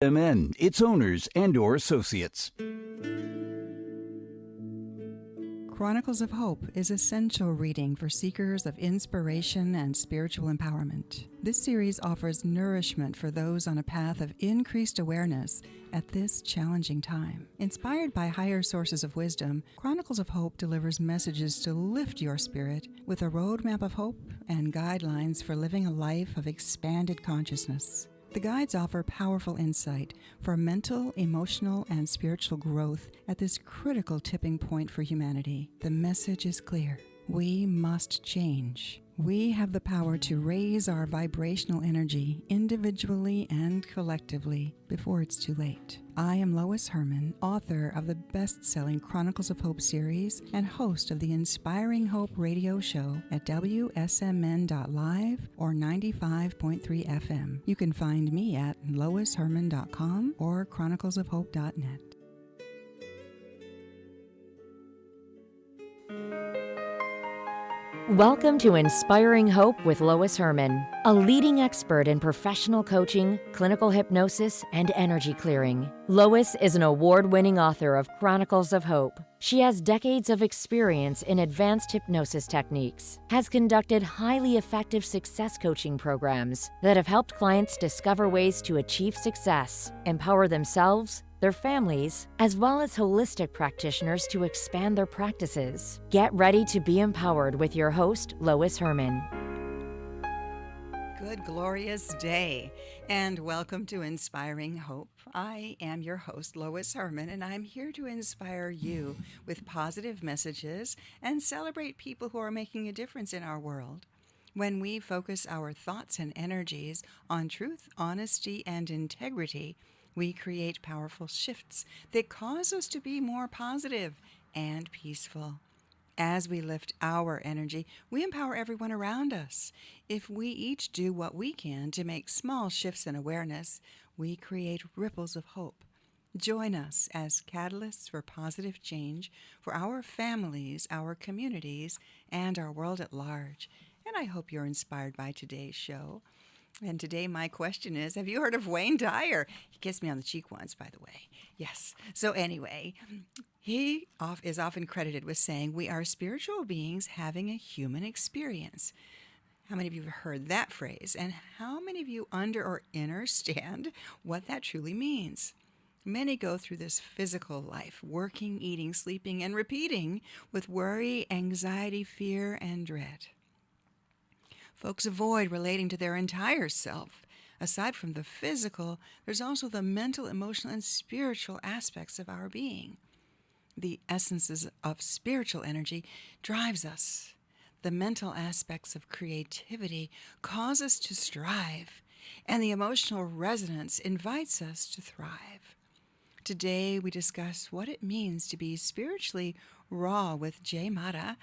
MN, its owners, and/or associates. Chronicles of Hope is essential reading for seekers of inspiration and spiritual empowerment. This series offers nourishment for those on a path of increased awareness at this challenging time. Inspired by higher sources of wisdom, Chronicles of Hope delivers messages to lift your spirit with a roadmap of hope and guidelines for living a life of expanded consciousness. The guides offer powerful insight for mental, emotional, and spiritual growth at this critical tipping point for humanity. The message is clear. We must change. We have the power to raise our vibrational energy individually and collectively before it's too late. I am Lois Herman, author of the best-selling Chronicles of Hope series and host of the Inspiring Hope radio show at WSMN.live or 95.3 FM. You can find me at loisherman.com or chroniclesofhope.net. Welcome to Inspiring Hope with Lois Herman, a leading expert in professional coaching, clinical hypnosis, and energy clearing. Lois is an award-winning author of Chronicles of Hope. She has decades of experience in advanced hypnosis techniques, has conducted highly effective success coaching programs that have helped clients discover ways to achieve success, empower themselves, their families, as well as holistic practitioners to expand their practices. Get ready to be empowered with your host, Lois Herman. Good, glorious day, and welcome to Inspiring Hope. I am your host, Lois Herman, and I'm here to inspire you with positive messages and celebrate people who are making a difference in our world. When we focus our thoughts and energies on truth, honesty, and integrity, we create powerful shifts that cause us to be more positive and peaceful. As we lift our energy, we empower everyone around us. If we each do what we can to make small shifts in awareness, we create ripples of hope. Join us as catalysts for positive change for our families, our communities, and our world at large. And I hope you're inspired by today's show. And today my question is, have you heard of Wayne Dyer? He kissed me on the cheek once, by the way. Yes. So anyway, he is often credited with saying we are spiritual beings having a human experience. How many of you have heard that phrase? And how many of you understand what that truly means? Many go through this physical life, working, eating, sleeping, and repeating with worry, anxiety, fear, and dread. Folks avoid relating to their entire self. Aside from the physical, there's also the mental, emotional, and spiritual aspects of our being. The essences of spiritual energy drives us. The mental aspects of creativity cause us to strive, and the emotional resonance invites us to thrive. Today, we discuss what it means to be spiritually raw with Matta,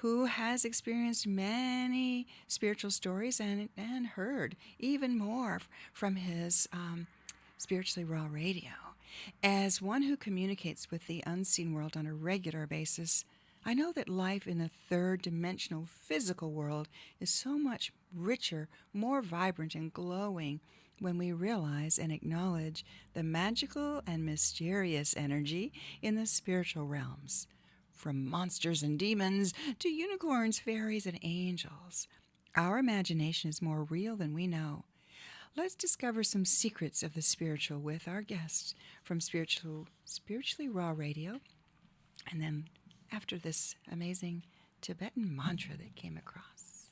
who has experienced many spiritual stories and heard even more from his Spiritually Raw radio. As one who communicates with the unseen world on a regular basis, I know that life in the third-dimensional physical world is so much richer, more vibrant, and glowing when we realize and acknowledge the magical and mysterious energy in the spiritual realms. From monsters and demons to unicorns, fairies, and angels, our imagination is more real than we know. Let's discover some secrets of the spiritual with our guests from Spiritually Raw Radio, and then after this amazing Tibetan mantra that came across.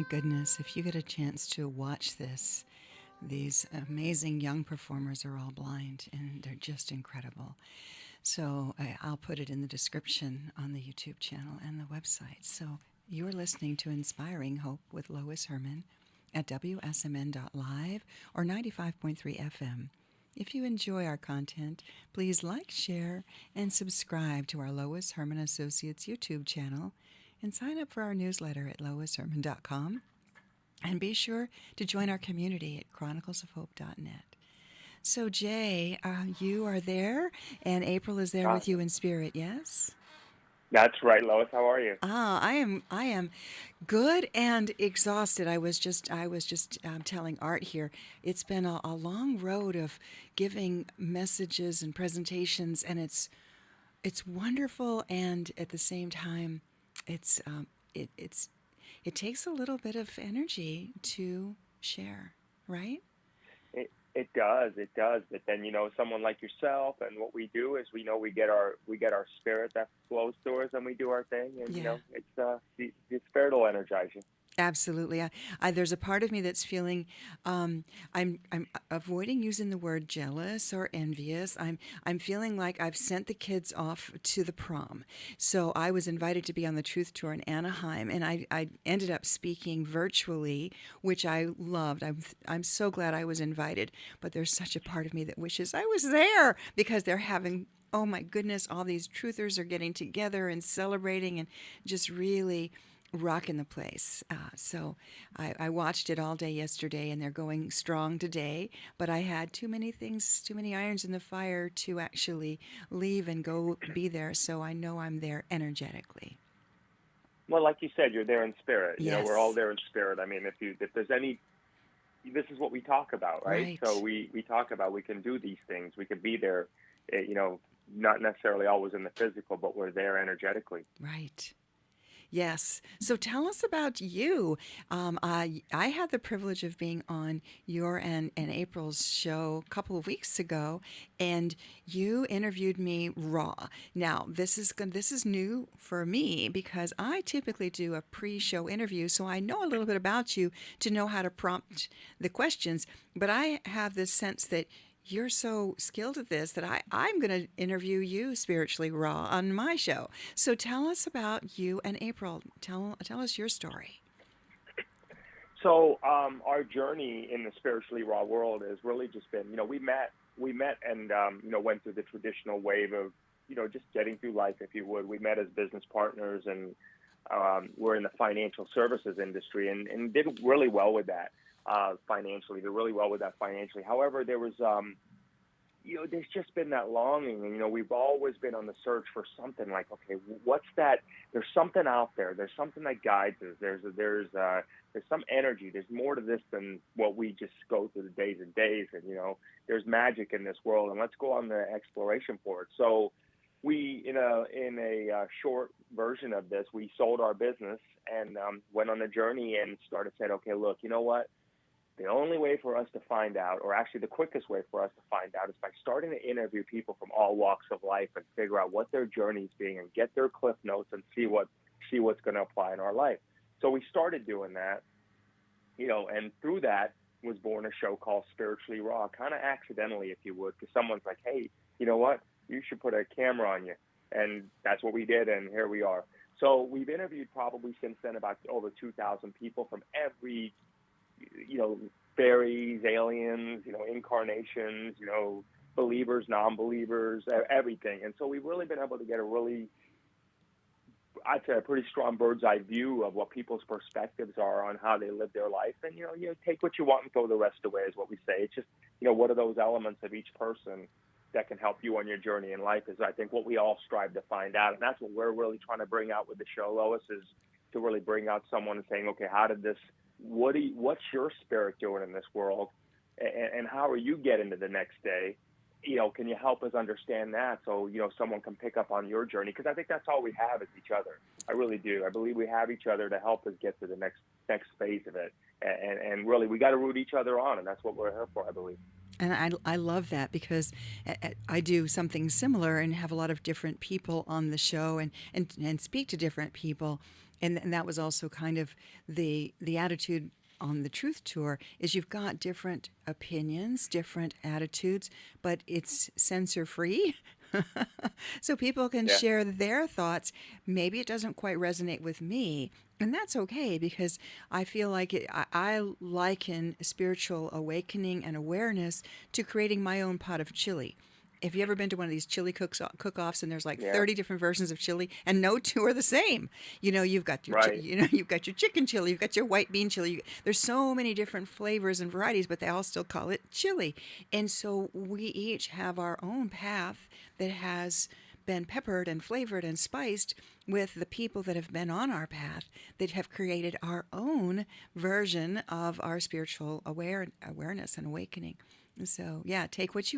goodness, if you get a chance to watch this, these amazing young performers are all blind and they're just incredible. So I'll put it in the description on the YouTube channel and the website. So you're listening to Inspiring Hope with Lois Herman at WSMN.live or 95.3 FM. If you enjoy our content, please like, share, and subscribe to our Lois Herman Associates YouTube channel and sign up for our newsletter at loisherman.com. And be sure to join our community at chroniclesofhope.net. So, Jay, you are there, and April is there with you in spirit, yes? That's right, Lois. How are you? I am good and exhausted. I was just telling Art here. It's been a long road of giving messages and presentations, and it's wonderful. And at the same time, it takes a little bit of energy to share, right? It does. But then, someone like yourself, and what we do is we get our spirit that flows through us, and we do our thing, and it's the spirit will energize you. Absolutely. There's a part of me that's feeling, I'm avoiding using the word jealous or envious. I'm feeling like I've sent the kids off to the prom. So I was invited to be on the Truth Tour in Anaheim, and I ended up speaking virtually, which I loved. I'm so glad I was invited. But there's such a part of me that wishes I was there, because they're having, oh my goodness, all these truthers are getting together and celebrating and just really rocking the place. So I watched it all day yesterday, and they're going strong today. But I had too many irons in the fire to actually leave and go be there. So I know I'm there energetically. Well, like you said, you're there in spirit. Yes. We're all there in spirit. I mean, if there's any, this is what we talk about, right? So we talk about we can do these things. We can be there, not necessarily always in the physical, but we're there energetically. Right. Yes. So tell us about you. I had the privilege of being on your and April's show a couple of weeks ago, and you interviewed me raw. Now, this is new for me, because I typically do a pre-show interview, so I know a little bit about you to know how to prompt the questions. But I have this sense that you're so skilled at this that I'm going to interview you spiritually raw on my show. So tell us about you and April. Tell us your story. So our journey in the spiritually raw world has really just been, we met and, went through the traditional wave of, just getting through life, if you would. We met as business partners, and we're in the financial services industry and did really well with that. Financially, did really well with that financially. However, there was, there's just been that longing, and we've always been on the search for something like, okay, what's that? There's something out there. There's something that guides us. There's some energy. There's more to this than what we just go through the days and days, and there's magic in this world, and let's go on the exploration for it. So we, in a short version of this, we sold our business and went on a journey and started saying, okay, look, you know what? The only way for us to find out, or actually the quickest way for us to find out, is by starting to interview people from all walks of life and figure out what their journey's being and get their cliff notes and see what's going to apply in our life. So we started doing that, and through that was born a show called Spiritually Raw, kind of accidentally, if you would, because someone's like, hey, you know what? You should put a camera on you. And that's what we did, and here we are. So we've interviewed probably since then about over 2,000 people from every fairies, aliens, incarnations, believers, non-believers, everything. And so we've really been able to get I'd say a pretty strong bird's eye view of what people's perspectives are on how they live their life. And, you take what you want and throw the rest away is what we say. It's just, what are those elements of each person that can help you on your journey in life is, I think, what we all strive to find out. And that's what we're really trying to bring out with the show, Lois, is to really bring out someone and saying, okay, what's your spirit doing in this world, and how are you getting to the next day? Can you help us understand that so, someone can pick up on your journey? Because I think that's all we have is each other. I really do. I believe we have each other to help us get to the next phase of it. And really, we got to root each other on, and that's what we're here for, I believe. And I love that, because I do something similar and have a lot of different people on the show and speak to different people. And that was also kind of the attitude on the Truth Tour, is you've got different opinions, different attitudes, but it's censor free. So people can Yeah. share their thoughts. Maybe it doesn't quite resonate with me, and that's okay, because I feel like I liken spiritual awakening and awareness to creating my own pot of chili. Have you ever been to one of these chili cook-offs, and there's like Yeah. 30 different versions of chili, and no two are the same? You've got your Right. you've got your chicken chili, you've got your white bean chili. There's so many different flavors and varieties, but they all still call it chili. And so we each have our own path that has been peppered and flavored and spiced with the people that have been on our path, that have created our own version of our spiritual awareness and awakening. So yeah, take what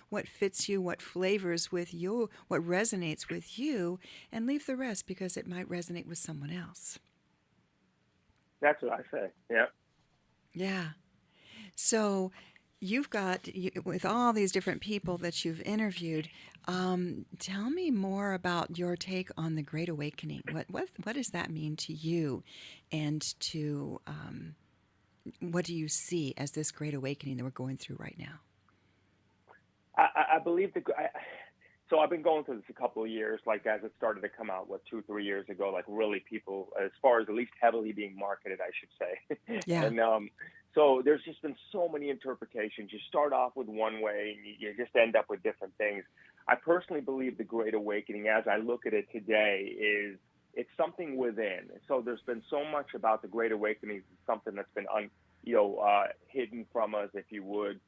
what fits you, what flavors with you, what resonates with you, and leave the rest, because it might resonate with someone else. That's what I say. Yeah. Yeah. So with all these different people that you've interviewed, tell me more about your take on the Great Awakening. What does that mean to you, and to what do you see as this Great Awakening that we're going through right now? I believe so I've been going through this a couple of years, like as it started to come out, 2-3 years ago, like really people, as far as at least heavily being marketed, I should say. Yeah. And so there's just been so many interpretations. You start off with one way and you just end up with different things. I personally believe the Great Awakening, as I look at it today, it's something within. So there's been so much about the Great Awakening, something that's been hidden from us, if you would.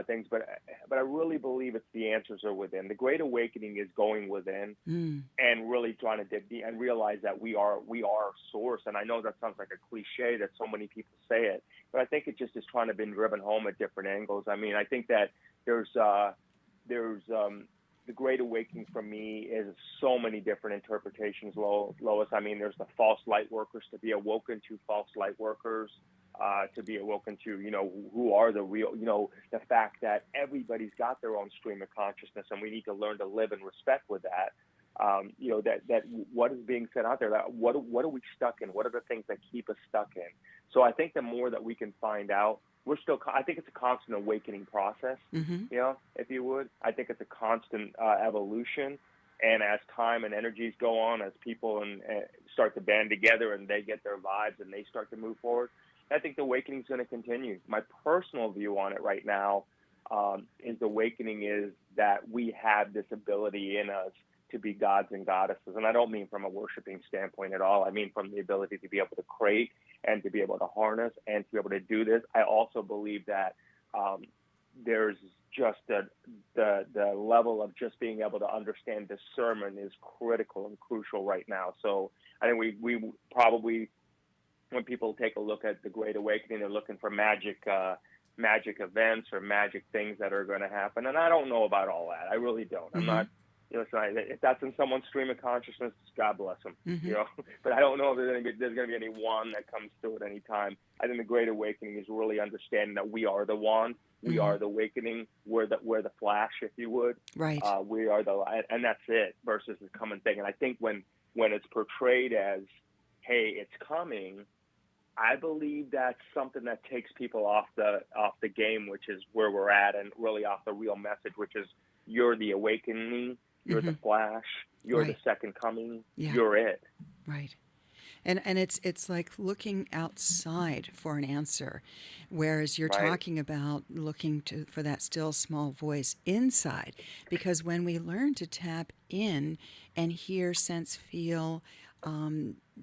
Things, but I really believe it's the answers are within. The Great Awakening is going within and really trying to dig deep and realize that we are source. And I know that sounds like a cliche that so many people say it, but I think it just is trying to be driven home at different angles. I mean, I think that there's the Great Awakening for me is so many different interpretations, Lois. I mean, there's the false light workers, to be awoken to false light workers. To be awoken to, who are the real, the fact that everybody's got their own stream of consciousness, and we need to learn to live in respect with that. That what is being said out there, that what are we stuck in? What are the things that keep us stuck in? So I think the more that we can find out, I think it's a constant awakening process, if you would. I think it's a constant evolution. And as time and energies go on, as people start to band together and they get their vibes and they start to move forward, I think the awakening is going to continue. My personal view on it right now is the awakening is that we have this ability in us to be gods and goddesses. And I don't mean from a worshiping standpoint at all. I mean from the ability to be able to create and to be able to harness and to be able to do this. I also believe that there's just the level of just being able to understand discernment is critical and crucial right now. So I think we probably, when people take a look at the Great Awakening, they're looking for magic events or magic things that are going to happen. And I don't know about all that. I really don't. I'm not, if that's in someone's stream of consciousness, God bless them, but I don't know if there's going to be any wand that comes through at any time. I think the Great Awakening is really understanding that we are the wand. We are the awakening. We're the flash, if you would. Right. We are and that's it versus the coming thing. And I think when it's portrayed as, hey, it's coming, I believe that's something that takes people off the game, which is where we're at, and really off the real message, which is you're the awakening, you're the flash, you're the second coming, you're it. Right. And it's like looking outside for an answer, whereas you're talking about looking for that still small voice inside. Because when we learn to tap in and hear, sense, feel,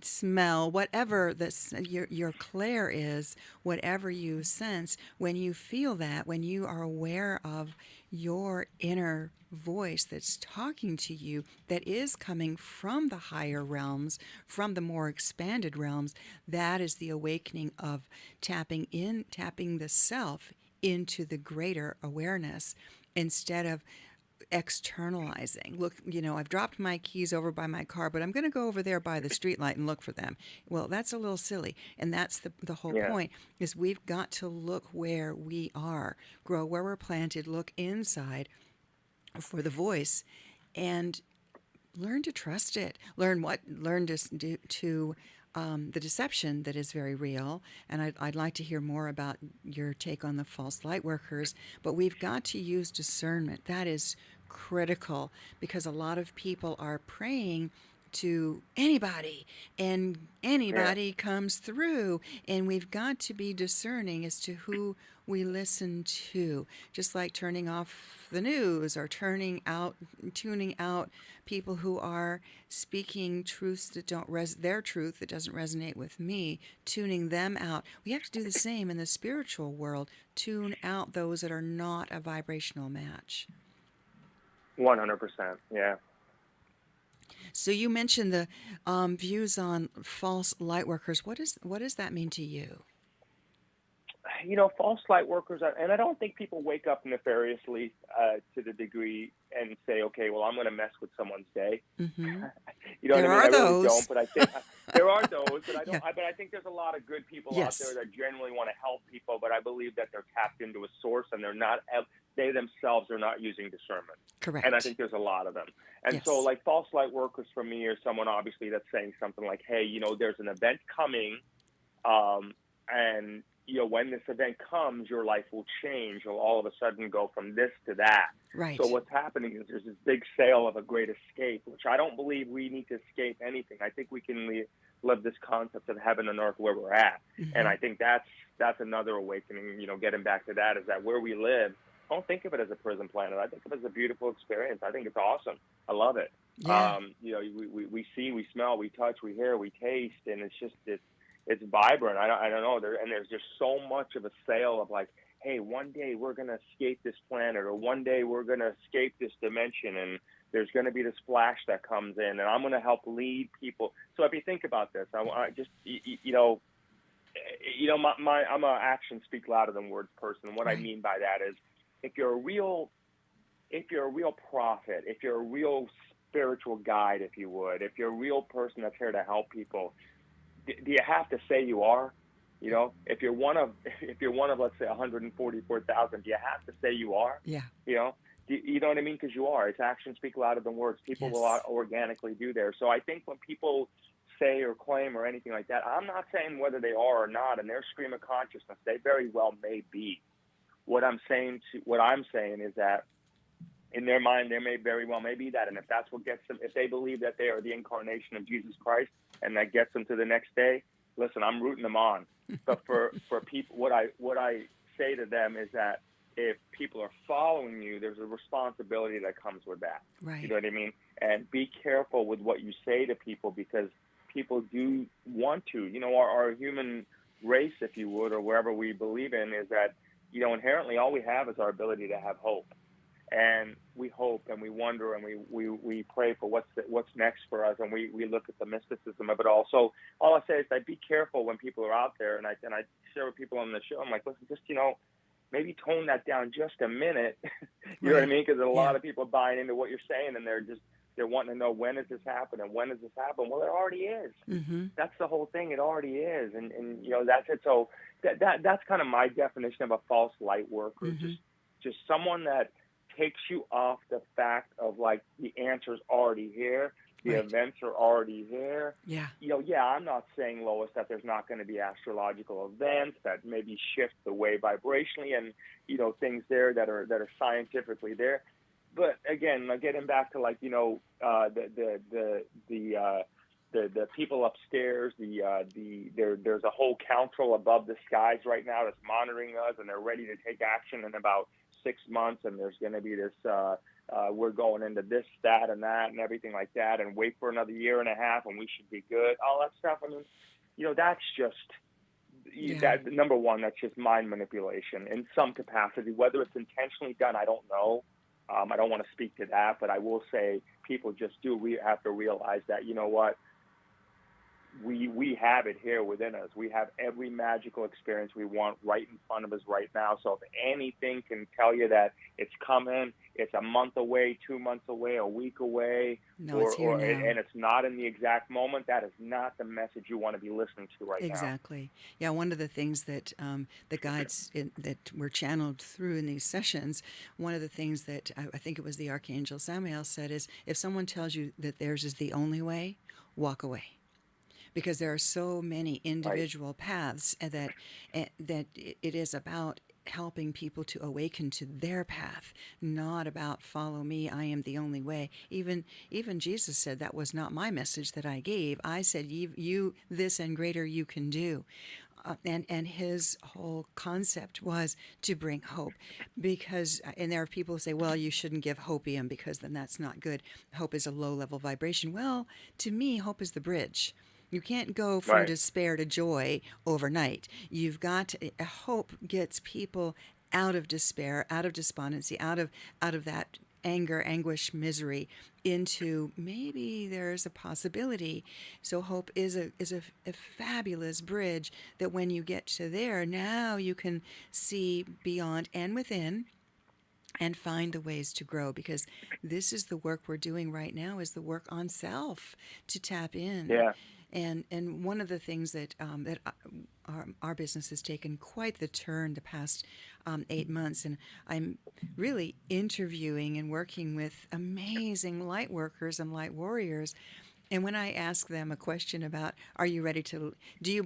smell, whatever your clair is, whatever you sense, when you feel that, when you are aware of your inner voice that's talking to you, that is coming from the higher realms, from the more expanded realms, that is the awakening of tapping the self into the greater awareness, instead of externalizing. Look, I've dropped my keys over by my car, but I'm going to go over there by the streetlight and look for them. Well, that's a little silly. And that's the whole point, is we've got to look where we are, grow where we're planted, look inside for the voice, and Learn to trust it. Learn to the deception that is very real. And I'd like to hear more about your take on the false light workers. But we've got to use discernment. That is critical, because a lot of people are praying to anybody, and Yeah. anybody comes through, and we've got to be discerning as to who we listen to, just like turning off the news or tuning out people who are speaking truths that don't their truth that doesn't resonate with me, tuning them out. We have to do the same in the spiritual world. Tune out those that are not a vibrational match. 100%. Yeah. So you mentioned the views on false light workers. What does that mean to you? False light workers, and I don't think people wake up nefariously to the degree and say, okay, well, I'm going to mess with someone's day. Mm-hmm. You know There what I mean? are I really those. don't, but I think there are those, but I don't. Yeah. But I think there's a lot of good people Yes. out there that genuinely want to help people, but I believe that they're tapped into a source and they themselves are not using discernment. Correct. And I think there's a lot of them. And Yes. so, like, false light workers for me are someone obviously that's saying something like, hey, there's an event coming, and when this event comes, your life will change. You'll all of a sudden go from this to that. Right. So what's happening is there's this big sale of a great escape, which I don't believe we need to escape anything. I think we can live this concept of heaven and earth where we're at. Mm-hmm. And I think that's another awakening, getting back to that, is that where we live, don't think of it as a prison planet. I think of it as a beautiful experience. I think it's awesome. I love it. Yeah. We see, we smell, we touch, we hear, we taste, and it's vibrant. I don't know. There's just so much of a sale of like, hey, one day we're going to escape this planet, or one day we're going to escape this dimension, and there's going to be this flash that comes in, and I'm going to help lead people. So if you think about this, I just, I'm an actions speak louder than words person. What Right. I mean by that is, if you're a real prophet, if you're a real spiritual guide, if you would, if you're a real person that's here to help people, do you have to say you are? If you're one of let's say 144,000, do you have to say you are? Yeah. You know what I mean? Because you are. It's actions speak louder than words. People Yes. will organically do there. So I think when people say or claim or anything like that, I'm not saying whether they are or not, and their stream of consciousness, they very well may be. What I'm saying is that in their mind, there may very well may be that, and if that's what gets them, if they believe that they are the incarnation of Jesus Christ, and that gets them to the next day, listen, I'm rooting them on. But for people, what I say to them is that if people are following you, there's a responsibility that comes with that. Right. You know what I mean? And be careful with what you say to people, because people do want to. Our human race, if you would, or wherever we believe in, is that inherently all we have is our ability to have hope. And we hope and we wonder and we pray for what's next for us, and we look at the mysticism of it all. So all I say is that be careful when people are out there, and I share with people on the show. I'm like, listen, just maybe tone that down just a minute. You know what I mean? Because there's a lot of people buying into what you're saying, and they're wanting to know, when does this happen and when does this happen? Well, it already is. Mm-hmm. That's the whole thing. It already is, and that's it. So that's kind of my definition of a false light worker. Mm-hmm. Just someone that takes you off the fact of like the answer's already here, the Right. events are already here. Yeah. I'm not saying, Lois, that there's not going to be astrological events that maybe shift the way vibrationally, and things there that are scientifically there. But again, getting back to like the people upstairs, there's a whole council above the skies right now that's monitoring us, and they're ready to take action in about 6 months, and there's going to be this we're going into this, that, and that, and everything like that, and wait for another year and a half, and we should be good. All that stuff. I mean, that's just that. Number one, that's just mind manipulation in some capacity. Whether it's intentionally done, I don't know. I don't want to speak to that, but I will say people just do have to realize that, we have it here within us. We have every magical experience we want right in front of us right now. So if anything can tell you that it's coming, it's a month away, 2 months away, a week away, No, it's here now. and it's not in the exact moment, that is not the message you want to be listening to right now. Exactly. Yeah, one of the things that the guides that were channeled through in these sessions, one of the things that I think it was the Archangel Samael said is, if someone tells you that theirs is the only way, walk away. Because there are so many individual paths that it is about helping people to awaken to their path, not about follow me, I am the only way. Even Jesus said that was not my message that I gave. I said, you this and greater you can do. And his whole concept was to bring hope, because, and there are people who say, well, you shouldn't give hopium because then that's not good. Hope is a low-level vibration. Well, to me, hope is the bridge. You can't go from despair to joy overnight. You've got to, hope gets people out of despair, out of despondency, out of that anger, anguish, misery, into maybe there's a possibility. So hope is a fabulous bridge that when you get to there, now you can see beyond and within and find the ways to grow, because this is the work we're doing right now, is the work on self, to tap in. Yeah. And one of the things that our business has taken quite the turn the past 8 months, and I'm really interviewing and working with amazing light workers and light warriors. And when I ask them a question about, are you ready to, do you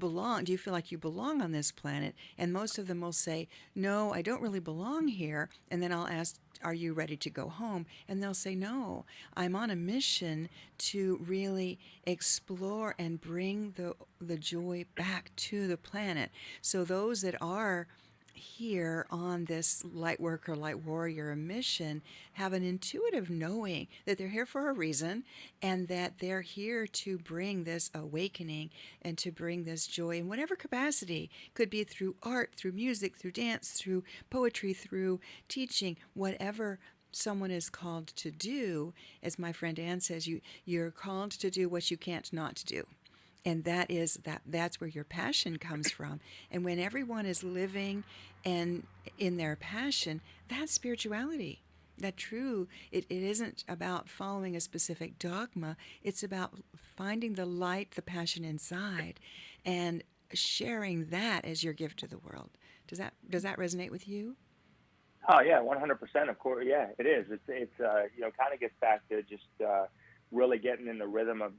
feel like you belong on this planet? And most of them will say, no, I don't really belong here. And then I'll ask, are you ready to go home? And they'll say, no, I'm on a mission to really explore and bring the joy back to the planet. So those that are here on this light worker, light warrior mission have an intuitive knowing that they're here for a reason, and that they're here to bring this awakening and to bring this joy in whatever capacity. Could be through art, through music, through dance, through poetry, through teaching, whatever someone is called to do. As my friend Ann says, you're called to do what you can't not do. And that's where your passion comes from. And when everyone is living and in their passion, that's spirituality. It isn't about following a specific dogma. It's about finding the light, the passion inside, and sharing that as your gift to the world. Does that resonate with you? Oh yeah, 100%. Of course, yeah, it is. It's kind of gets back to just really getting in the rhythm of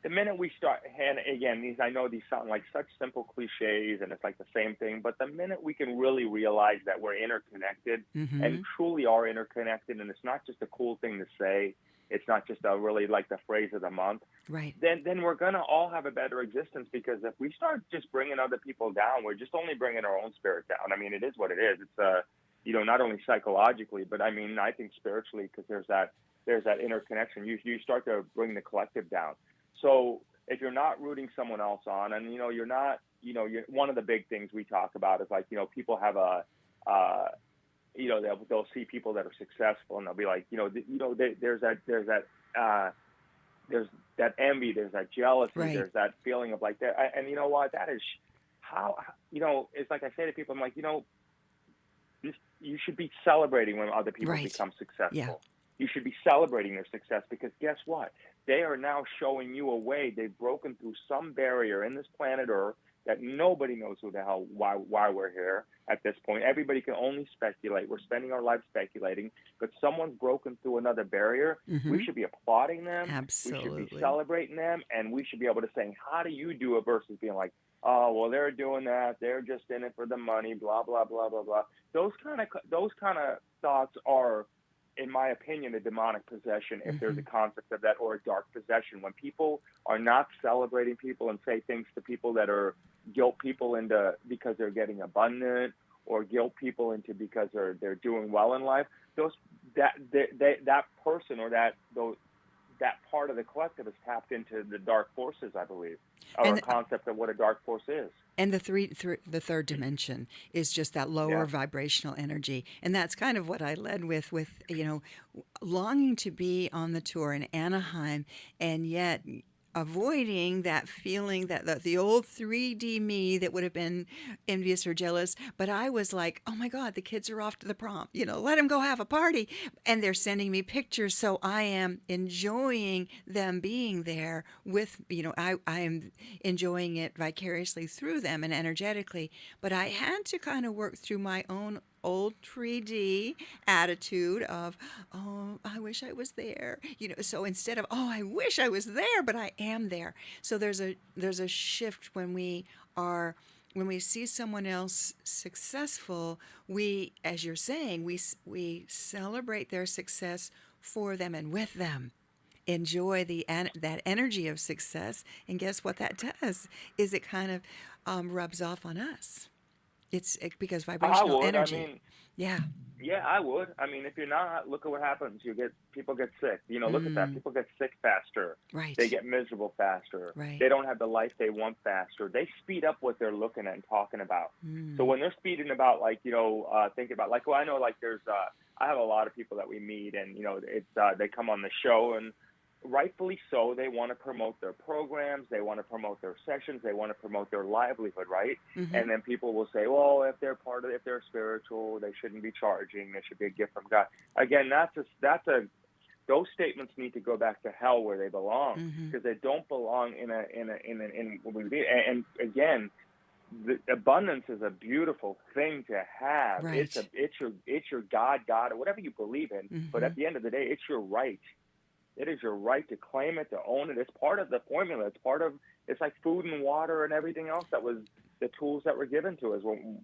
the minute we start, and again, I know these sound like such simple cliches and it's like the same thing, but the minute we can really realize that we're interconnected and truly are interconnected, and it's not just a cool thing to say, it's not just really like the phrase of the month, right? Then we're going to all have a better existence, because if we start just bringing other people down, we're just only bringing our own spirit down. I mean, it is what it is. It's, not only psychologically, but I mean, I think spiritually, because there's that interconnection. You start to bring the collective down. So if you're not rooting someone else on, and you're not, one of the big things we talk about is like, people have they'll see people that are successful, and they'll be like, there's that envy, there's that jealousy, right. There's that feeling of like that, and you know what, that is how, it's like I say to people, I'm like, you should be celebrating when other people become successful. Yeah. You should be celebrating their success, because guess what? They are now showing you a way. They've broken through some barrier in this planet Earth that nobody knows who the hell, why we're here at this point. Everybody can only speculate. We're spending our lives speculating, but someone's broken through another barrier. We should be applauding them. Absolutely. We should be celebrating them, and we should be able to say, how do you do it, versus being like, oh, well, they're doing that. They're just in it for the money, blah, blah, blah, blah, blah. Those kind of thoughts are, in my opinion, a demonic possession, if there's a concept of that, or a dark possession. When people are not celebrating people and say things to people that are guilt people into because they're getting abundant, or guilt people into because they're doing well in life, that person or that part of the collective is tapped into the dark forces, I believe, or a concept of what a dark force is. And the third dimension is just that lower vibrational energy. And that's kind of what I led with longing to be on the tour in Anaheim, and yet avoiding that feeling that the old 3D me that would have been envious or jealous. But I was like, oh my God, the kids are off to the prom, let them go have a party. And they're sending me pictures. So I am enjoying them being there with, I am enjoying it vicariously through them and energetically. But I had to kind of work through my own old 3D attitude of, oh, I wish I was there. So instead of, oh, I wish I was there, but I am there. So there's a shift when we see someone else successful, we, as you're saying, we celebrate their success for them and with them. Enjoy that energy of success, and guess what that does? Is it kind of rubs off on us. Because vibrational energy. Yeah. Yeah, I would. I mean, if you're not, look at what happens. People get sick. Look at that. People get sick faster. Right. They get miserable faster. Right. They don't have the life they want faster. They speed up what they're looking at and talking about. So when they're speeding about, thinking about, I know, there's, I have a lot of people that we meet, and they come on the show, and rightfully so, they want to promote their programs, they want to promote their sessions, they want to promote their livelihood, right? And then people will say, well, if they're spiritual, they shouldn't be charging, there should be a gift from God. Again, those statements need to go back to hell where they belong, because they don't belong in what we do. And again, the abundance is a beautiful thing to have. Right. It's your God, or whatever you believe in. But at the end of the day, it's your right. It is your right to claim it, to own it. It's part of the formula. It's like food and water and everything else that was the tools that were given to us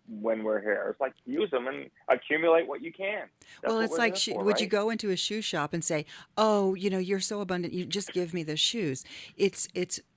when we're here. It's like, use them and accumulate what you can. Well, it's like, would you go into a shoe shop and say, oh, you're so abundant, you just give me the shoes. It's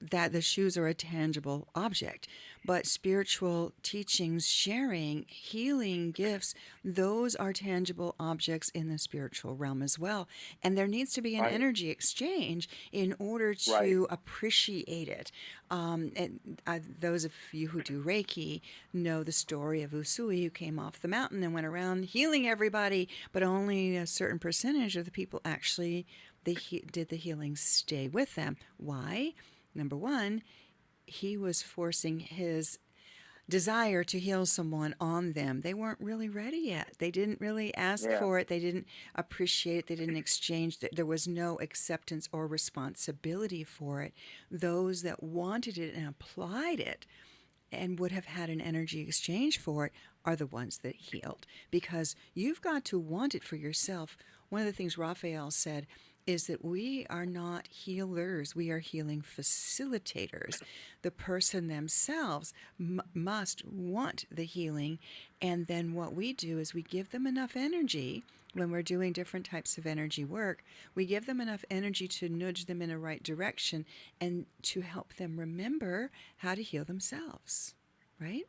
that the shoes are a tangible object. But spiritual teachings, sharing, healing gifts, those are tangible objects in the spiritual realm as well. And there needs to be an energy exchange in order to appreciate it. Those of you who do Reiki know the story of Usui, who came off the mountain and went around healing everybody, but only a certain percentage of the people actually did the healing stay with them. Why? Number one, he was forcing his desire to heal someone on them. They weren't really ready yet. They didn't really ask for it. They didn't appreciate it. They didn't exchange. There was no acceptance or responsibility for it. Those that wanted it and applied it and would have had an energy exchange for it are the ones that healed, because you've got to want it for yourself. One of the things Raphael said is that we are not healers, we are healing facilitators. The person themselves must want the healing, and then what we do is we give them enough energy. When we're doing different types of energy work, we give them enough energy to nudge them in a right direction and to help them remember how to heal themselves, right?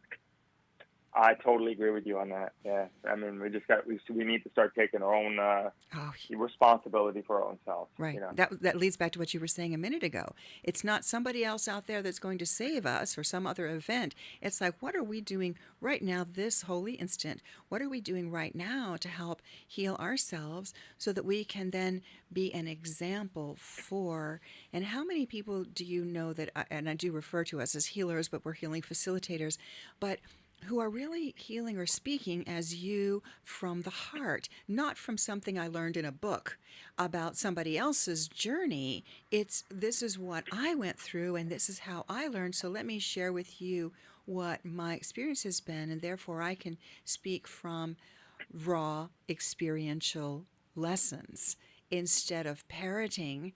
I totally agree with you on that. Yeah, I mean, we need to start taking our own responsibility for our own selves. Right. That leads back to what you were saying a minute ago. It's not somebody else out there that's going to save us or some other event. It's like, what are we doing right now, this holy instant? What are we doing right now to help heal ourselves so that we can then be an example for? And how many people do you know that? And I do refer to us as healers, but we're healing facilitators, but who are really healing or speaking as you from the heart, not from something I learned in a book about somebody else's journey. This is what I went through and this is how I learned, so let me share with you what my experience has been, and therefore I can speak from raw experiential lessons instead of parroting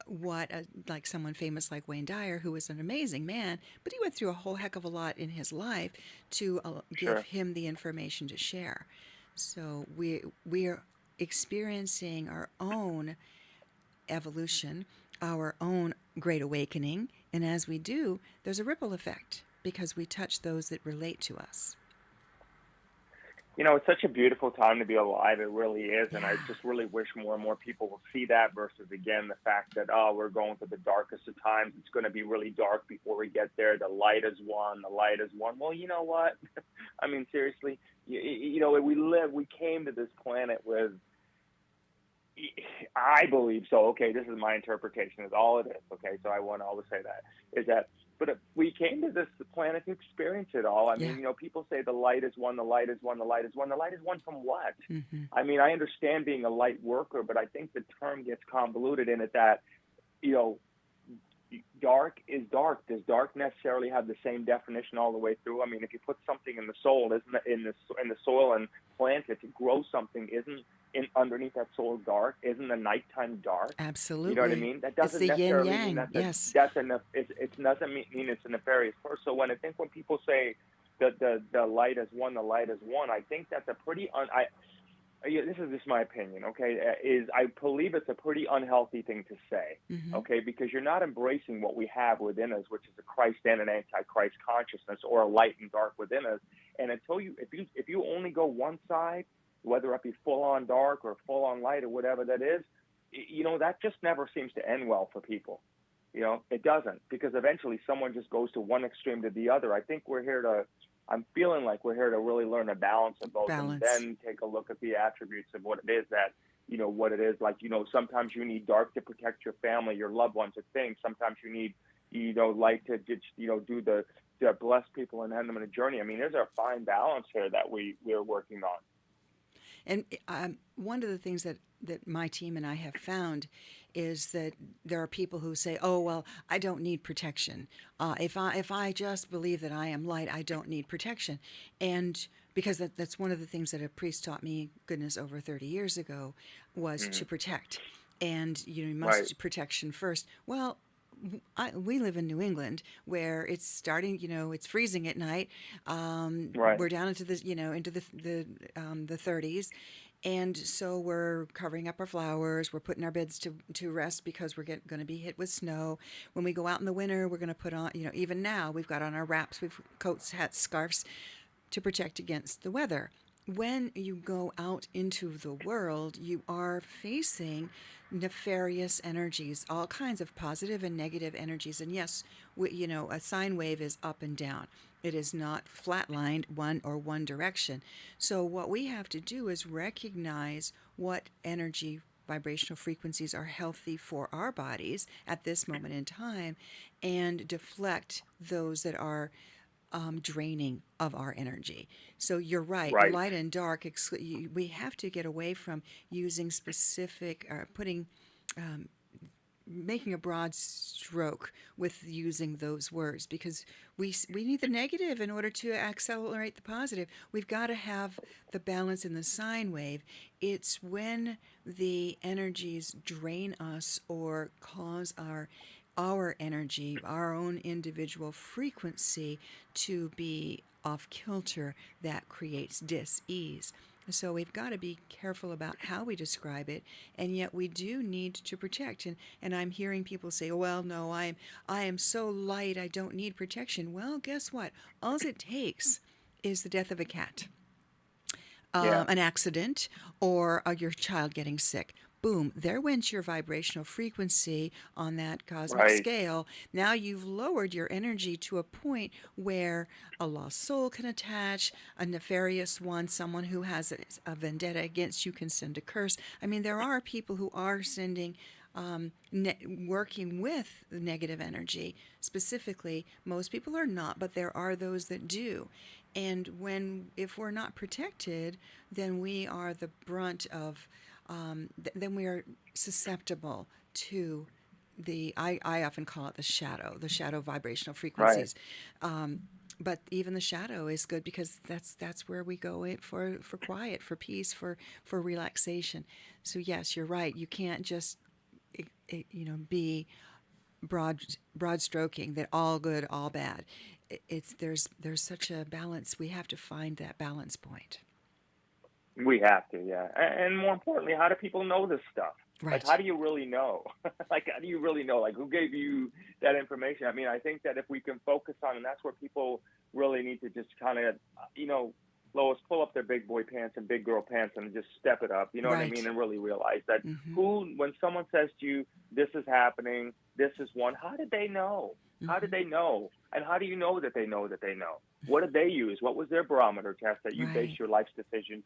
what like someone famous like Wayne Dyer, who was an amazing man, but he went through a whole heck of a lot in his life to give him the information to share. So we're experiencing our own evolution, our own great awakening, and as we do, there's a ripple effect because we touch those that relate to us. It's such a beautiful time to be alive. It really is. And I just really wish more and more people will see that versus, again, the fact that, we're going through the darkest of times. It's going to be really dark before we get there. The light is won. The light is won. Well, you know what? I mean, seriously, we came to this planet with I believe so. Okay, this is my interpretation. Is all it is. Okay, so I want to always say that is that. But if we came to this planet to experience it all. I mean, people say the light is one, the light is one, the light is one. The light is one from what? Mm-hmm. I mean, I understand being a light worker, but I think the term gets convoluted in it that, dark is dark. Does dark necessarily have the same definition all the way through? I mean, if you put something in the soil, isn't it in the soil and plant it to grow something, isn't underneath that soil dark? Isn't the nighttime dark? Absolutely. You know what I mean? That doesn't it's the necessarily yin yang. mean Yes. it doesn't mean it's a nefarious person. So when people say that the light is one, the light is one, I think that's a pretty this is just my opinion, okay, I believe it's a pretty unhealthy thing to say, Mm-hmm. okay, because you're not embracing what we have within us, which is a Christ and an anti-Christ consciousness, or a light and dark within us. And until if you only go one side, whether it be full-on dark or full-on light or whatever that is, that just never seems to end well for people. It doesn't, because eventually someone just goes to one extreme to the other. I think I'm feeling like we're here to really learn a balance of both, and then take a look at the attributes of what it is that, what it is. Like, sometimes you need dark to protect your family, your loved ones, or things. Sometimes you need, light to just, do to bless people and end them in a journey. I mean, there's a fine balance here that we're working on. And one of the things that my team and I have found is that there are people who say, "Oh, well, I don't need protection. If I just believe that I am light, I don't need protection." And because that's one of the things that a priest taught me, goodness, over 30 years ago, was to protect. And you must protection first. Well, we live in New England, where it's starting, it's freezing at night. We're down into the 30s. And so we're covering up our flowers. We're putting our beds to rest because we're going to be hit with snow. When we go out in the winter, we're going to put on, even now we've got on our wraps, we've coats, hats, scarves to protect against the weather. When you go out into the world, you are facing nefarious energies, all kinds of positive and negative energies. And yes, a sine wave is up and down. It is not flatlined one direction. So what we have to do is recognize what energy vibrational frequencies are healthy for our bodies at this moment in time, and deflect those that are draining of our energy. So you're right. Light and dark, we have to get away from using specific, making a broad stroke with using those words, because we need the negative in order to accelerate the positive. We've got to have the balance in the sine wave. It's when the energies drain us or cause our energy, our own individual frequency to be off kilter, that creates dis-ease. So we've got to be careful about how we describe it, and yet we do need to protect. And I'm hearing people say, "Oh, well, no, I am so light, I don't need protection." Well, guess what? All it takes is the death of a cat, an accident, or your child getting sick. Boom, there went your vibrational frequency on that cosmic scale. Now you've lowered your energy to a point where a lost soul can attach, a nefarious one, someone who has a vendetta against you can send a curse. I mean, there are people who are sending, working with the negative energy. Specifically, most people are not, but there are those that do. And if we're not protected, then we are the brunt of then we are susceptible to I often call it the shadow vibrational frequencies. But even the shadow is good, because that's where we go in for quiet, for peace, for relaxation. So yes, you're right. You can't just be broad stroking that all good, all bad. There's such a balance. We have to find that balance point. We have to, yeah. And more importantly, how do people know this stuff? Right. Like, how do you really know? How do you really know? Like, who gave you that information? I mean, I think that if we can focus on, and that's where people really need to just kind of, Lois, pull up their big boy pants and big girl pants and just step it up. You know what I Right. mean? And really realize that Mm-hmm. when someone says to you, this is happening, this is one, how did they know? How did Mm-hmm. they know? And how do you know that they know that they know? What did they use? What was their barometer test that you base Right. your life's decisions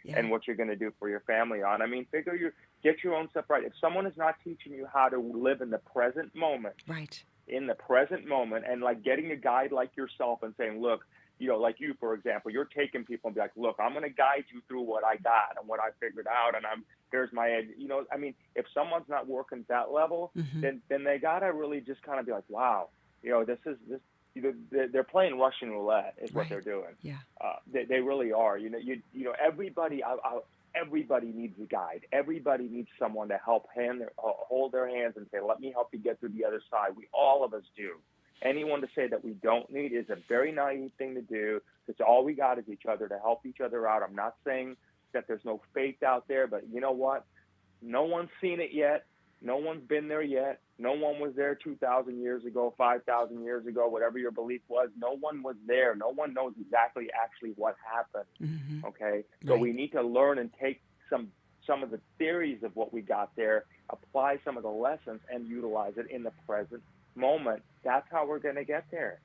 Yeah. and what you're going to do for your family on? I mean, get your own stuff right. If someone is not teaching you how to live in the present moment, Right. and like getting a guide like yourself and saying, look, like you, for example, you're taking people and be like, look, I'm going to guide you through what I got and what I figured out. And there's my edge. I mean, if someone's not working at that level, Mm-hmm. then they got to really just kind of be like, wow, they're playing Russian roulette is what Right. they're doing. Yeah. They really are. Everybody needs a guide. Everybody needs someone to help hold their hands and say, let me help you get through the other side. All of us do. Anyone to say that we don't need is a very naive thing to do, because all we got is each other to help each other out. I'm not saying that there's no faith out there, but you know what? No one's seen it yet. No one's been there yet. No one was there 2,000 years ago, 5,000 years ago, whatever your belief was. No one was there. No one knows actually what happened. Mm-hmm. Okay? So Right. we need to learn and take some of the theories of what we got there, apply some of the lessons, and utilize it in the present moment. That's how we're going to get there,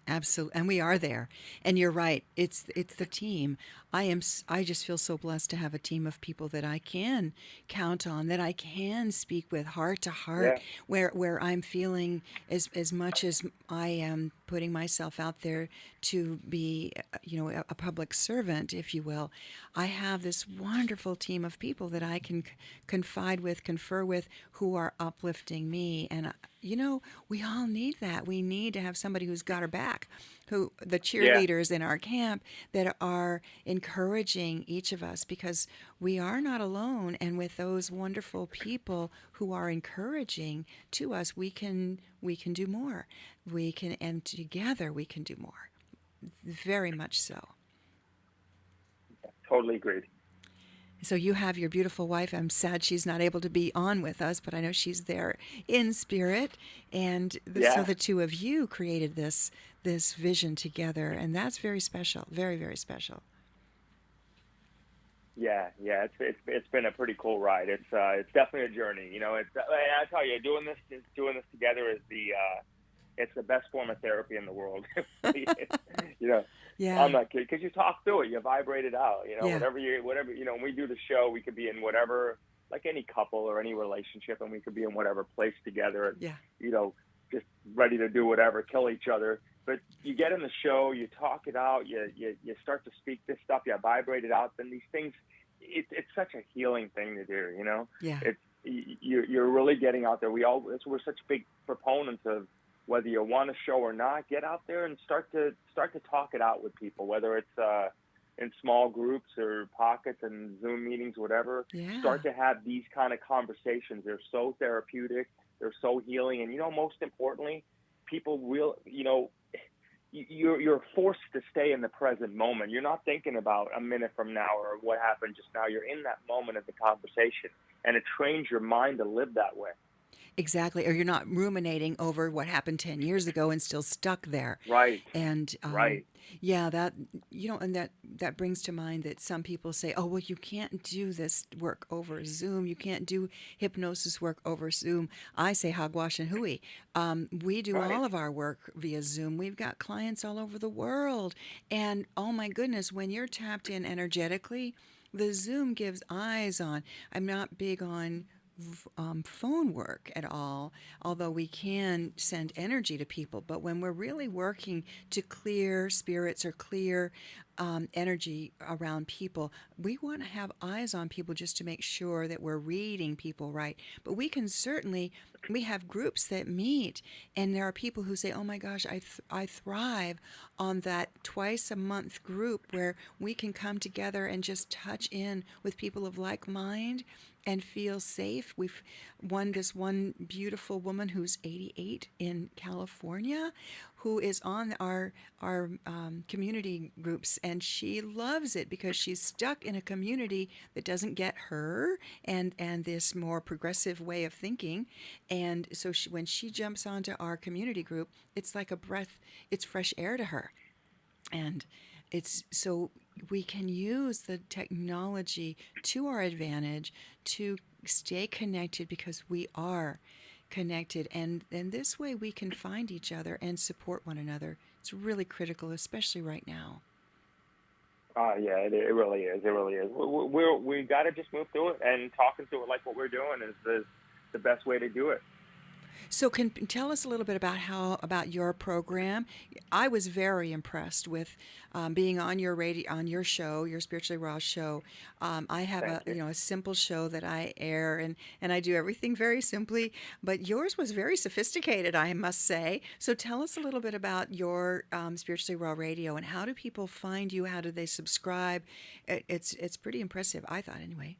Absolutely, and we are there. And you're right. It's the team. I just feel so blessed to have a team of people that I can count on, that I can speak with heart to heart, Yeah. where I'm feeling as much as I am putting myself out there to be, a public servant, if you will. I have this wonderful team of people that I can confide with, confer with, who are uplifting me. And we all need that. We need to have somebody who's got our back, the Yeah. cheerleaders in our camp that are encouraging each of us, because we are not alone. And with those wonderful people who are encouraging to us, we can do more. And together we can do more. Very much so. Totally agreed. So you have your beautiful wife. I'm sad she's not able to be on with us, but I know she's there in spirit. And so Yeah. the two of you created this vision together, and that's very special, very, very special. Yeah, it's been a pretty cool ride. It's definitely a journey. I tell you, doing this together is it's the best form of therapy in the world. you know, Yeah, I'm not kidding, because you talk through it, you vibrate it out. yeah, Whatever. When we do the show, we could be in whatever, like any couple or any relationship, and we could be in whatever place together, and yeah. just ready to do whatever, kill each other. But you get in the show, you talk it out, you start to speak this stuff, you vibrate it out. Then these things, it's such a healing thing to do. Yeah. You're really getting out there. We're such big proponents of, whether you want a show or not, get out there and start to talk it out with people, whether it's in small groups or pockets and Zoom meetings, whatever. Yeah. Start to have these kind of conversations. They're so therapeutic. They're so healing. And, most importantly, people you're forced to stay in the present moment. You're not thinking about a minute from now or what happened just now. You're in that moment of the conversation, and it trains your mind to live that way. Exactly. Or you're not ruminating over what happened 10 years ago and still stuck there. Right. And Right. yeah, and that brings to mind that some people say, oh, well, you can't do this work over Zoom. You can't do hypnosis work over Zoom. I say hogwash and hooey. We do Right. all of our work via Zoom. We've got clients all over the world. And oh my goodness, when you're tapped in energetically, the Zoom gives eyes on. I'm not big on phone work at all, although we can send energy to people. But when we're really working to clear spirits or clear energy around people, we want to have eyes on people just to make sure that we're reading people right. But we have groups that meet, and there are people who say, oh my gosh, I thrive on that twice a month group where we can come together and just touch in with people of like mind and feel safe. We've this one beautiful woman who's 88 in California, who is on our community groups, and she loves it because she's stuck in a community that doesn't get her and this more progressive way of thinking. And so when she jumps onto our community group, it's like a breath. It's fresh air to her. And it's so we can use the technology to our advantage to stay connected because we are connected. And this way we can find each other and support one another. It's really critical, especially right now. Yeah, it really is. It really is. We got to just move through it, and talking through it like what we're doing is the best way to do it. So, can tell us a little bit about your program. I was very impressed with being on your your show, your Spiritually Raw show. I have Thank you. a simple show that I air, and I do everything very simply. But yours was very sophisticated, I must say. So, tell us a little bit about your Spiritually Raw Radio, and how do people find you? How do they subscribe? It's pretty impressive, I thought, anyway.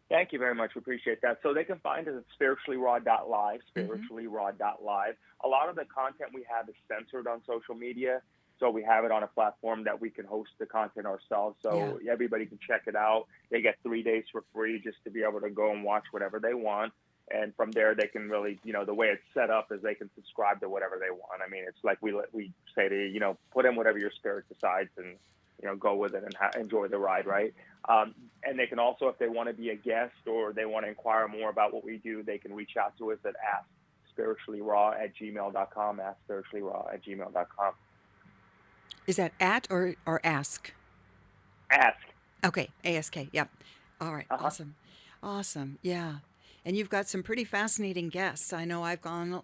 Thank you very much. We appreciate that. So they can find us at SpirituallyRAW.live, Mm-hmm. SpirituallyRAW.live. A lot of the content we have is censored on social media, so we have it on a platform that we can host the content ourselves, so everybody can check it out. They get 3 days for free just to be able to go and watch whatever they want. And from there, they can really, the way it's set up is they can subscribe to whatever they want. I mean, it's like we say to you, put in whatever your spirit decides and, go with it and enjoy the ride, right? And they can also, if they want to be a guest or they want to inquire more about what we do, they can reach out to us at askspirituallyraw@gmail.com, askspirituallyraw@gmail.com. Is that at or ask? Ask. Okay, ASK. Yep. All right. Uh-huh. Awesome. Yeah. And you've got some pretty fascinating guests. I know I've gone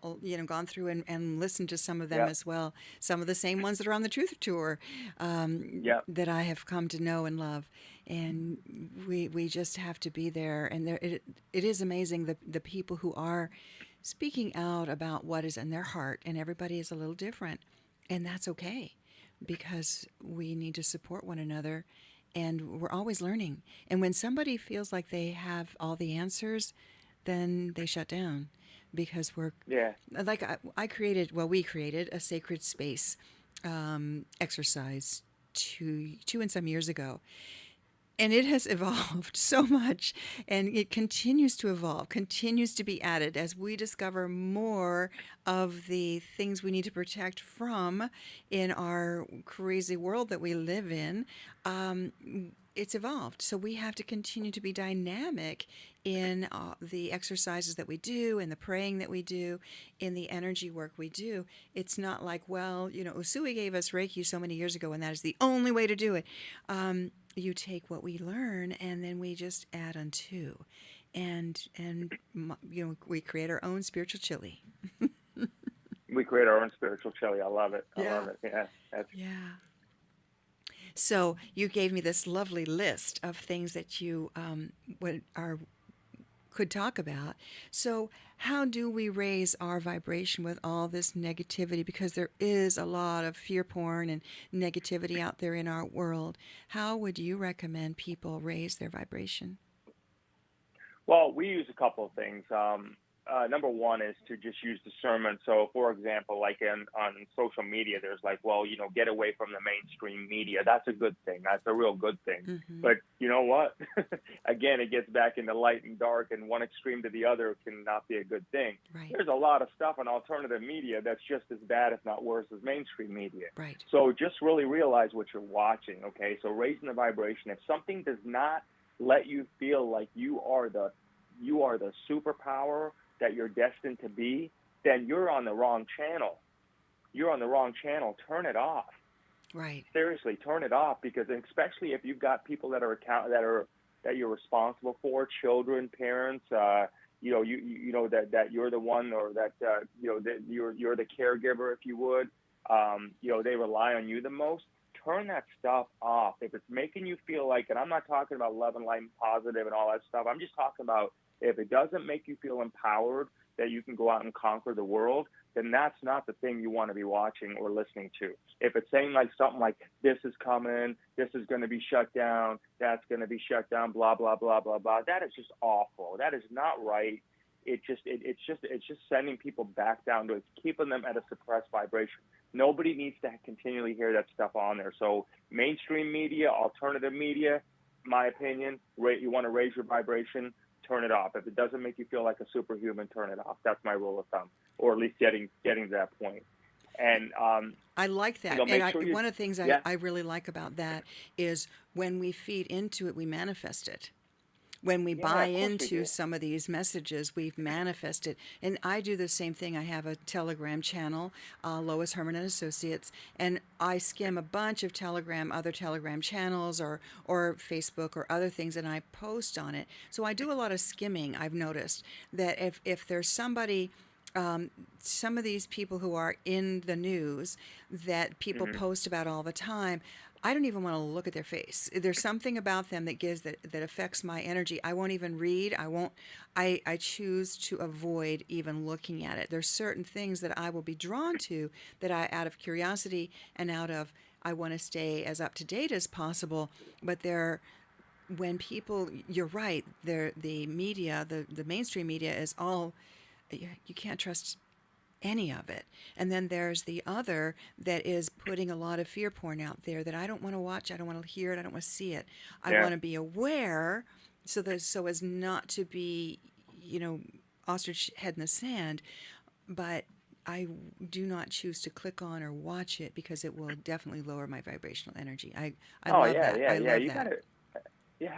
through and listened to some of them as well. Some of the same ones that are on the Truth Tour that I have come to know and love. And we just have to be there. And it is amazing the people who are speaking out about what is in their heart. And everybody is a little different. And that's okay, because we need to support one another. And we're always learning. And when somebody feels like they have all the answers, then they shut down, because we're like we created a sacred space exercise two and some years ago, and it has evolved so much, and it continues to evolve, continues to be added as we discover more of the things we need to protect from in our crazy world that we live in. It's evolved. So we have to continue to be dynamic in the exercises that we do, in the praying that we do, in the energy work we do. It's not like, Usui gave us Reiki so many years ago, and that is the only way to do it. You take what we learn, and then we just add unto. And we create our own spiritual chili. We create our own spiritual chili. I love it. I love it. Yeah. So you gave me this lovely list of things that you could talk about. So how do we raise our vibration with all this negativity? Because there is a lot of fear porn and negativity out there in our world. How would you recommend people raise their vibration? Well, we use a couple of things. Number one is to just use discernment. So, for example, like on social media, there's get away from the mainstream media. That's a good thing. That's a real good thing. Mm-hmm. But you know what? Again, it gets back into light and dark, and one extreme to the other cannot be a good thing. Right. There's a lot of stuff on alternative media that's just as bad, if not worse, as mainstream media. Right. So just really realize what you're watching, okay? So raising the vibration. If something does not let you feel like you are the superpower that you're destined to be, then you're on the wrong channel. You're on the wrong channel. Turn it off. Right. Seriously, turn it off, because especially if you've got people that you're responsible for, children, parents, that you're the one, or that that you're the caregiver, if you would. They rely on you the most. Turn that stuff off. If it's making you feel like, and I'm not talking about love and light and positive and all that stuff. I'm just talking about, if it doesn't make you feel empowered that you can go out and conquer the world, then that's not the thing you want to be watching or listening to. If it's saying something like, this is coming, this is going to be shut down, that's going to be shut down, blah, blah, blah, blah, blah, that is just awful. That is not right. It's just sending people back down to it. It's keeping them at a suppressed vibration. Nobody needs to continually hear that stuff on there. So mainstream media, alternative media, my opinion, you want to raise your vibration, turn it off. If it doesn't make you feel like a superhuman, turn it off. That's my rule of thumb, or at least getting to that point. And I like that. make And sure you, one of the things yeah, I really like about that is when we feed into it, we manifest it. When we yeah, buy of course we into do. some of these messages, we've manifested. And I do the same thing. I have a Telegram channel, Lois Herman and Associates, and I skim a bunch of other Telegram channels or Facebook or other things, and I post on it. So I do a lot of skimming. I've noticed that if there's somebody, some of these people who are in the news that people Hmm. post about all the time, I don't even want to look at their face. There's something about them that affects my energy. I won't even read. I choose to avoid even looking at it. There's certain things that I will be drawn to that I, out of curiosity and I want to stay as up to date as possible. But when people, you're right, the media, the mainstream media is all, you can't trust any of it. And then there's the other that is putting a lot of fear porn out there that I don't want to watch, I don't want to hear it, I don't want to see it. I Yeah. want to be aware so as not to be, ostrich head in the sand, but I do not choose to click on or watch it because it will definitely lower my vibrational energy. I Oh love yeah, that. yeah, I yeah. love You that. gotta, you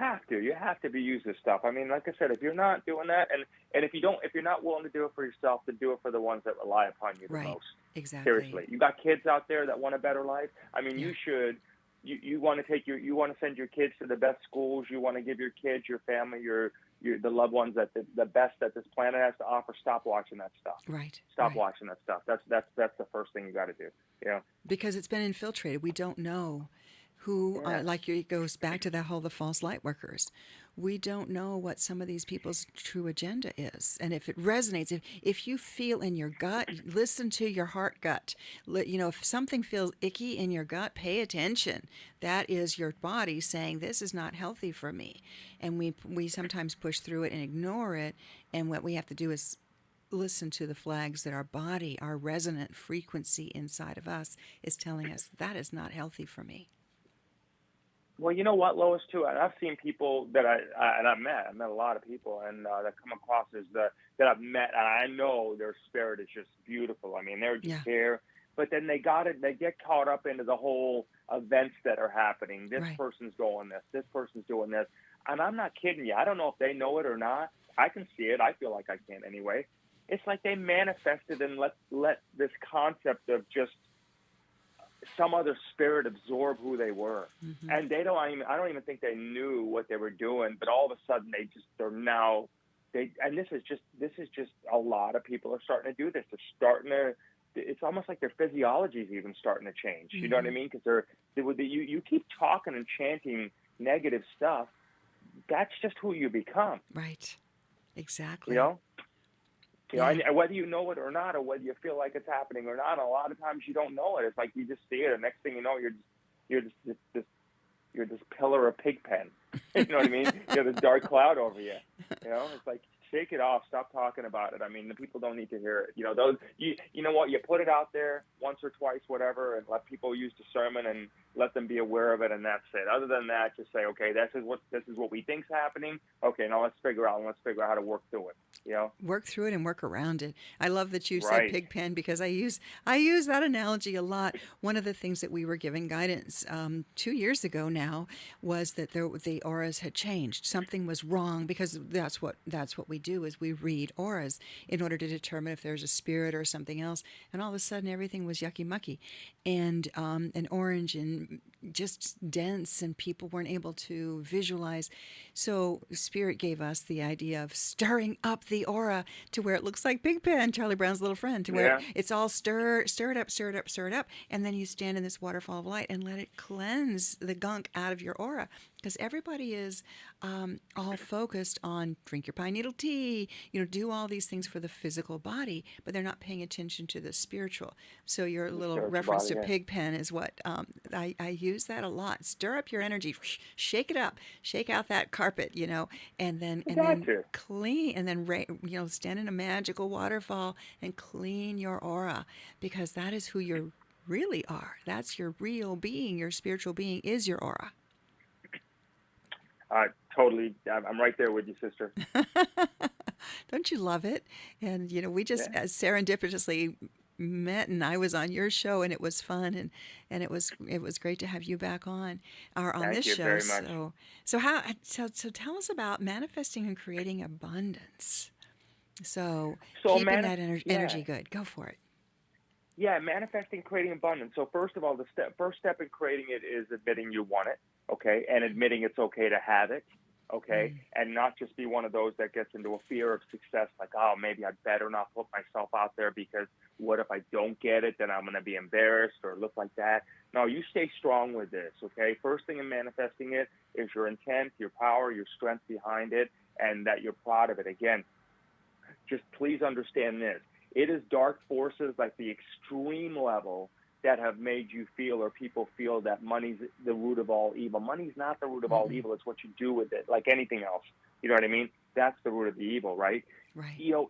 have to be used this stuff. I mean, like I said, if you're not doing that, and if you're not willing to do it for yourself, then do it for the ones that rely upon you the Right. most. Exactly. Seriously, you got kids out there that want a better life. I mean, Yeah. you should. You want to you want to send your kids to the best schools. You want to give your kids, your family, the loved ones that the best that this planet has to offer. Stop watching that stuff. Right. Stop Right. watching that stuff. That's the first thing you got to do. You know. Because it's been infiltrated. We don't know who, Yeah. it goes back to that whole the false light workers. We don't know what some of these people's true agenda is. And if it resonates, if you feel in your gut, listen to your heart gut. If something feels icky in your gut, pay attention. That is your body saying, this is not healthy for me. And we sometimes push through it and ignore it. And what we have to do is listen to the flags that our body, our resonant frequency inside of us is telling us that is not healthy for me. Well, you know what, Lois, too, and I've seen people that I've met a lot of people, and that come across as that I've met, and I know their spirit is just beautiful. I mean, they're just here, but then they get caught up into the whole events that are happening. This Right. person's doing this person's doing this, and I'm not kidding you. I don't know if they know it or not. I can see it. I feel like I can anyway. It's like they manifested and let this concept of just some other spirit absorb who they were. Mm-hmm. And I don't even think they knew what they were doing, but all of a sudden this is just a lot of people are starting to do this. It's almost like their physiology is even starting to change. Mm-hmm. You know what I mean? Because you keep talking and chanting negative stuff. That's just who you become. Right. Exactly. You know? Yeah. And whether you know it or not, or whether you feel like it's happening or not, a lot of times you don't know it. It's like you just see it, and next thing you know, you're this pillar of pig pen. You know what I mean? You have this dark cloud over you. You know, it's like, shake it off. Stop talking about it. I mean, the people don't need to hear it. You know, you know what? You put it out there once or twice, whatever, and let people use discernment and let them be aware of it, and that's it. Other than that, just say, okay, this is what we think's happening. Okay, now let's figure out how to work through it. You know, work through it and work around it. I love that you said Right. pig pen because I use that analogy a lot. One of the things that we were giving guidance 2 years ago now was that the auras had changed. Something was wrong because that's what we do is we read auras in order to determine if there's a spirit or something else. And all of a sudden everything was yucky mucky and orange and just dense, and people weren't able to visualize. So Spirit gave us the idea of stirring up the aura to where it looks like Pigpen, Charlie Brown's little friend, to where it's all stir it up, and then you stand in this waterfall of light and let it cleanse the gunk out of your aura. Because everybody is all focused on drink your pine needle tea, do all these things for the physical body, but they're not paying attention to the spiritual. So your little reference to Pigpen is what I use that a lot. Stir up your energy, shake it up, shake out that carpet, and then clean, and then stand in a magical waterfall and clean your aura, because that is who you really are. That's your real being. Your spiritual being is your aura. Totally. I'm right there with you, sister. Don't you love it? And, we just serendipitously met, and I was on your show, and it was fun, and it was great to have you back on Thank this you show. very much. So tell us about manifesting and creating abundance. So So, keeping that yeah. energy good. Go for it. Yeah, manifesting, creating abundance. So first of all, the first step in creating it is admitting you want it, okay, and admitting it's okay to have it, okay, and not just be one of those that gets into a fear of success, like, oh, maybe I better not put myself out there because what if I don't get it? Then I'm going to be embarrassed or look like that. No, you stay strong with this, okay? First thing in manifesting it is your intent, your power, your strength behind it, and that you're proud of it. Again, just please understand this. It is dark forces like the extreme level that have made you feel, or people feel, that money's the root of all evil. Money's not the root of all evil. It's what you do with it, like anything else. You know what I mean? That's the root of the evil, right? Right. You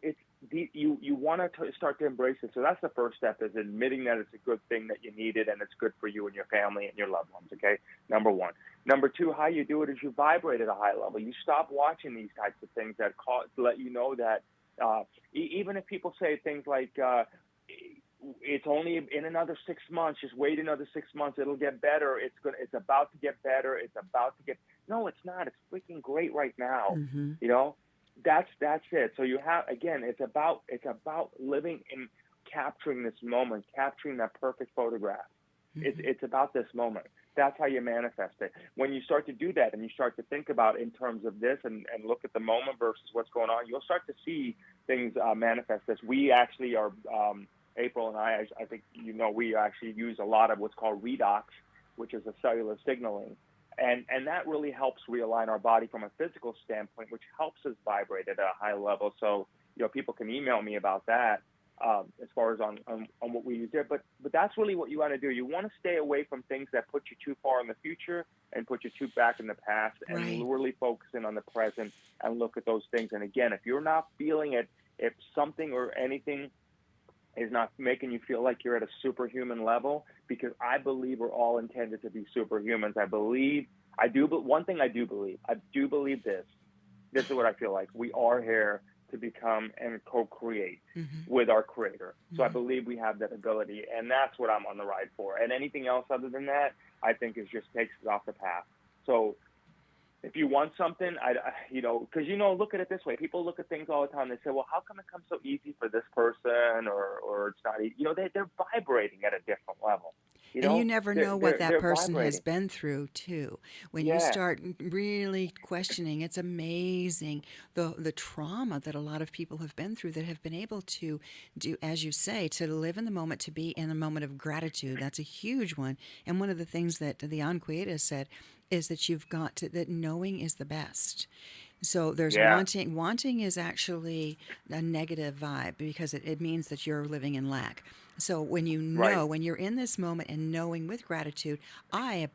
want to start to embrace it. So that's the first step, is admitting that it's a good thing, that you need it, and it's good for you and your family and your loved ones, okay? Number one. Number two, how you do it is you vibrate at a high level. You stop watching these types of things that let you know that even if people say things like, it's only in another 6 months, just wait another 6 months, it'll get better, it's about to get better, no, it's not, it's freaking great right now. You know, that's it. So you have, again, it's about living and capturing this moment, capturing that perfect photograph. It's about this moment. That's how you manifest it. When you start to do that and you start to think about in terms of this and look at the moment versus what's going on, you'll start to see things manifest. As we actually are, April and I think, you know, we actually use a lot of what's called redox, which is a cellular signaling. And that really helps realign our body from a physical standpoint, which helps us vibrate at a high level. So, you know, people can email me about that. As far as on what we use there. But that's really what you want to do. You want to stay away from things that put you too far in the future and put you too back in the past, and really focus in on the present and look at those things. And again, if you're not feeling it, if something or anything is not making you feel like you're at a superhuman level, because I believe we're all intended to be superhumans. But one thing I do believe this is what I feel like. We are here to become and co-create with our creator. So I believe we have that ability, and that's what I'm on the ride for. And anything else other than that, I think is just takes us off the path. So if you want something, because, look at it this way. People look at things all the time. They say, well, how come it comes so easy for this person, or it's not easy? They're vibrating at a different level. And you never know what that person vibrating. has been through, too. When Yeah. you start really questioning, it's amazing the trauma that a lot of people have been through that have been able to do, as you say, to live in the moment, to be in a moment of gratitude. That's a huge one. And one of the things that the Anquieta said is that you've got to, that knowing is the best. So there's wanting. Wanting is actually a negative vibe because it means that you're living in lack. So when you know, when you're in this moment and knowing with gratitude, I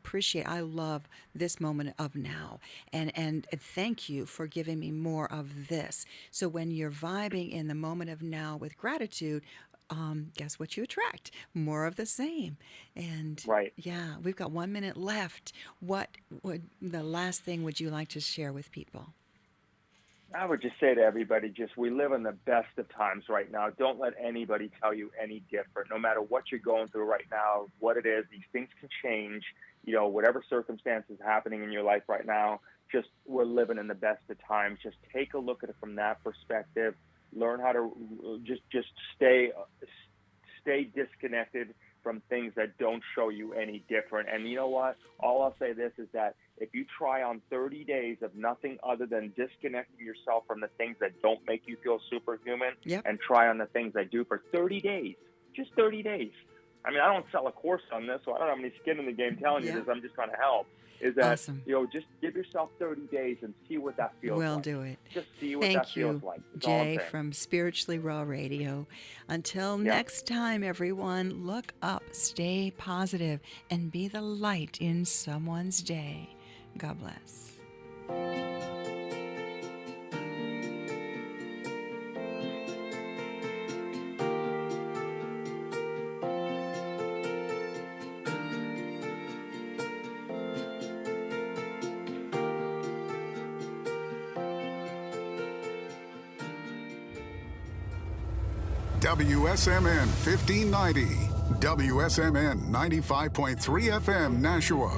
love this moment of now. And thank you for giving me more of this. So when you're vibing in the moment of now with gratitude, guess what you attract? More of the same. And yeah, we've got 1 minute left. What would the last thing would you like to share with people? I would just say to everybody, we live in the best of times right now. Don't let anybody tell you any different. No matter what you're going through right now, what it is, these things can change. Whatever circumstances happening in your life right now, we're living in the best of times. Just take a look at it from that perspective. Learn how to just stay disconnected from things that don't show you any different. And you know what? All I'll say this is that if you try on 30 days of nothing other than disconnecting yourself from the things that don't make you feel superhuman, and try on the things that do for 30 days, just 30 days. I mean, I don't sell a course on this, so I don't have any skin in the game telling you this. I'm just trying to help. Is that, awesome. Just give yourself 30 days and see what that feels like. We'll do it. Just see what that feels like. Thank you, Jay, from Spiritually Raw Radio. Until next time, everyone, look up, stay positive, and be the light in someone's day. God bless. WSMN 1590, WSMN 95.3 FM Nashua,